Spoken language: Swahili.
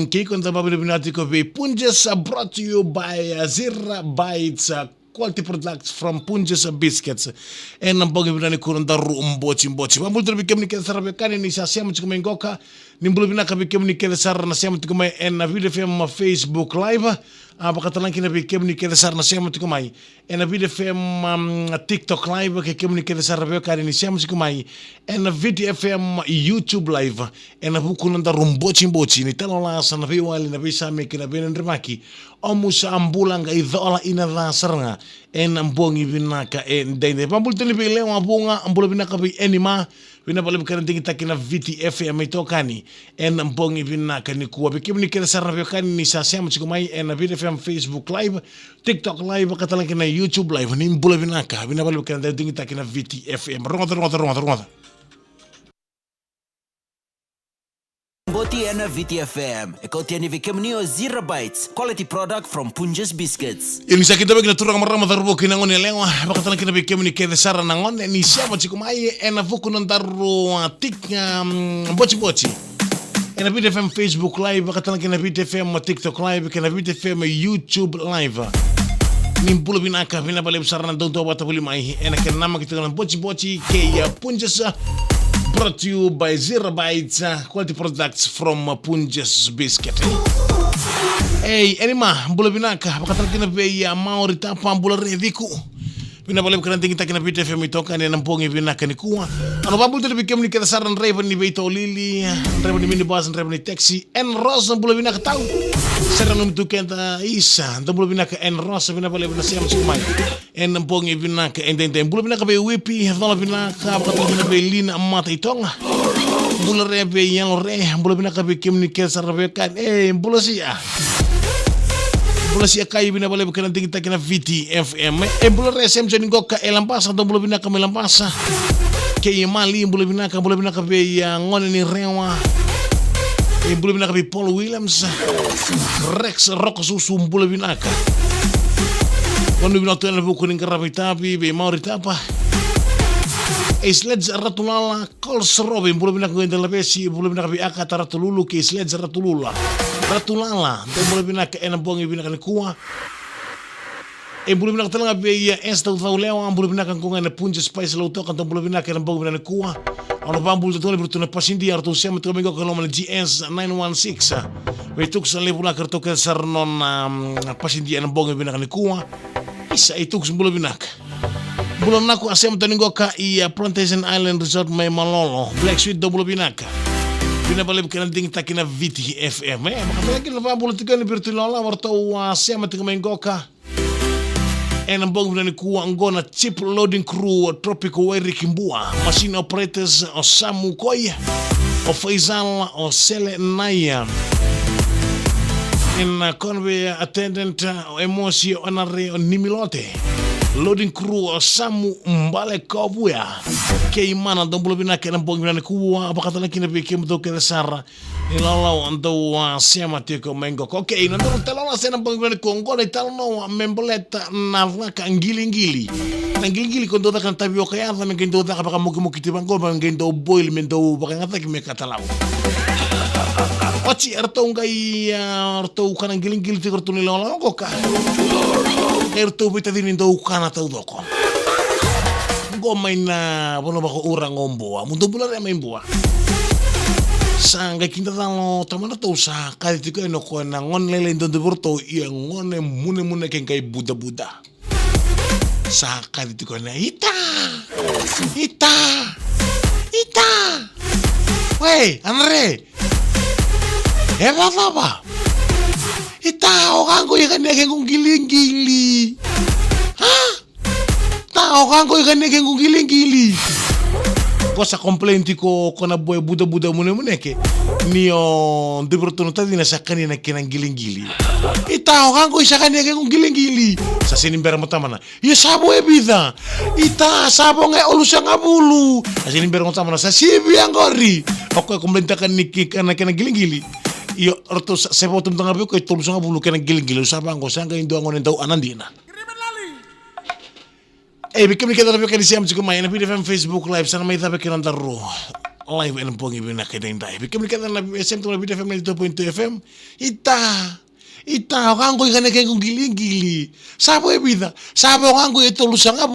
Cake on the Babu Binatico Punjas brought to you by Zira Bites. Quality products from Punjas Biscuits. And I'm going to be the room boching. I'm going to be communicating with the Sam to Mengoka. Nimbulina can be communicated with Sarah Sam to come and a video film Facebook Live. Bakatalankin na communicated sa na Sam to come and a video film TikTok Live. Communicated sa Rabio Karin Sam to come and a video film YouTube Live. And a book on the room boching. Ni talolas na viwali na bisa making a bin remaki. Omusa ambulanga idola ina saranga en ambongi binaka en dende pambulteni bile ambunga ambula binaka bi enima binabale bikana takina VTFM itokani en ambongi binaka ni kuwa bikimni kera sarna bikani ni sasema chikumai en VTFM Facebook Live TikTok Live katalanki na YouTube Live ni mbula binaka binabale bikana takina VTFM ronga Boti and VTFM. Ekotiani vikemnio Zira Bites. Quality product from Punjas Biscuits. Yung isa kita bagi naturang marama darubo kinangon nilewa. Bakatalan kita bikemni kede sara nangon ni siapa chikumai en avuku nandaru tik bochi. En VTFM Facebook Live. Bakatalan kita VTFM TikTok Live. Kena VTFM YouTube Live. Nimpulu binaka binabale besar nandondo watabuli mai. En kena nama kita dengan bochi ke Punjas. Brought to you by Zira Bites, quality products from Punjas Biscuit. Hey, anima, mbula binaka, bakatalakina beya maori tapa mbula reviku. Binabale bukan kita kena VTFM itoka ni nampongi binaka ni kuwa. Ano babul tu bikem ni kita saran reva ni beito lili, reva ni minibus, reva ni taxi, en rosa mbula binaka tahu. Saran untuk kita isa, mbula binaka en rosa binabale binasiam sumai. En nampongi binaka en mbula binaka be wipi, vala binaka bakatalakina be lina mata itonga. Mbula reva yang mbula binaka bikem ni kita saran reva mbula siya. Bula si akai binabale bukan kita kena VTFM. Bula resem jadi goka elampasa atau bula binaka melampasa. Kaya mali bula binaka be yang ngone ni rewa. Bula binaka be Paul Williams. Rex Rock susu bula binaka. Kono binaka tu buku ni kerapitapi be mauritapa. Sledge ratulala Cols Robin bula binaka ngende lapesi bula binaka be akata ratululu ke sledge ratulula. Ratulala, dan boleh bina ke enam bongi bina kan kuah. Boleh bina ke telah biaya esta utau lewa, boleh bina kan kungan Punjas Spice lauto kan boleh bina ke enam bongi bina kuah. Ono bambu tu boleh bertuna pasindi artu siapa tu minggu kalau mana GS 916. Betuk selalu pula kerto ke sarnon pasindi enam bongi bina kan kuah. Isa itu boleh bina ke. Bulan aku asem tu minggu ka ia Plantation Island Resort may Malolo Black Sweet do boleh bina ke. Binabale bukan kita kena VTFM. Makanya kita boleh tiga ni bertulola waktu siapa tengah mengoka. Enambong bina ni kuwa ngona chip loading crew Tropico Weri Kimbua, machine operators o Samu Koy, o Faisal o Sele Naya. En convoy attendant o Emosi Onare o Nimilote. Loading crew o Samu Mbale Kobuya. Kay mana dong belum bina kena bong bina kuwa apa kata lagi nabi kem do kena sara ilalau ando siama tiko mengo oke nanti telala sena bong bina kongo na talno membeleta nava kan gili kondo ta kan tabio kaya ta men kendo ta ka muki tibango men kendo boil men do baka ngata ki me katalau Oci erto ngai erto kan gili tiko tu nilala ko ka erto bita din do kana ta doko Gomaina bono bako urang ngomboa mundo bulan ya main boa sangga kinta talo tamana to sa kali tiko eno ko na ngon lele ndondo burto iya ngone mune kai buda sa kali tiko na ita wey Andre apa ita orang ko ikan kung giling Tao kan ko ikan neke kung giling. Ko sa komplainti ko na boy buda mune ke. Niyo de oportunidad na sa kanina kinang giling. Itao kan ko isa kaneke kung giling. Sa sinimbera mo tama na. Iya sabo e bida. Ita sabo nga olusa nga bulu. Sa sinimbera mo tama na sa sibi ang gori. Ako komplainta kan niki kana giling. Iyo orto sa potom tanga ko tulus nga bulu kinang giling. Sabo ang ko sa nga indo ang daw anandina. Bikin kita tapi kan siam cukup main tapi di Facebook Live sana mai tapi kan daru live and pongi bina keda indai. Bikem keda na SM tu na Beat FM 92.2 FM. Ita kango ikane kengo gili. Sabo ebida. Sabo kango ito lusanga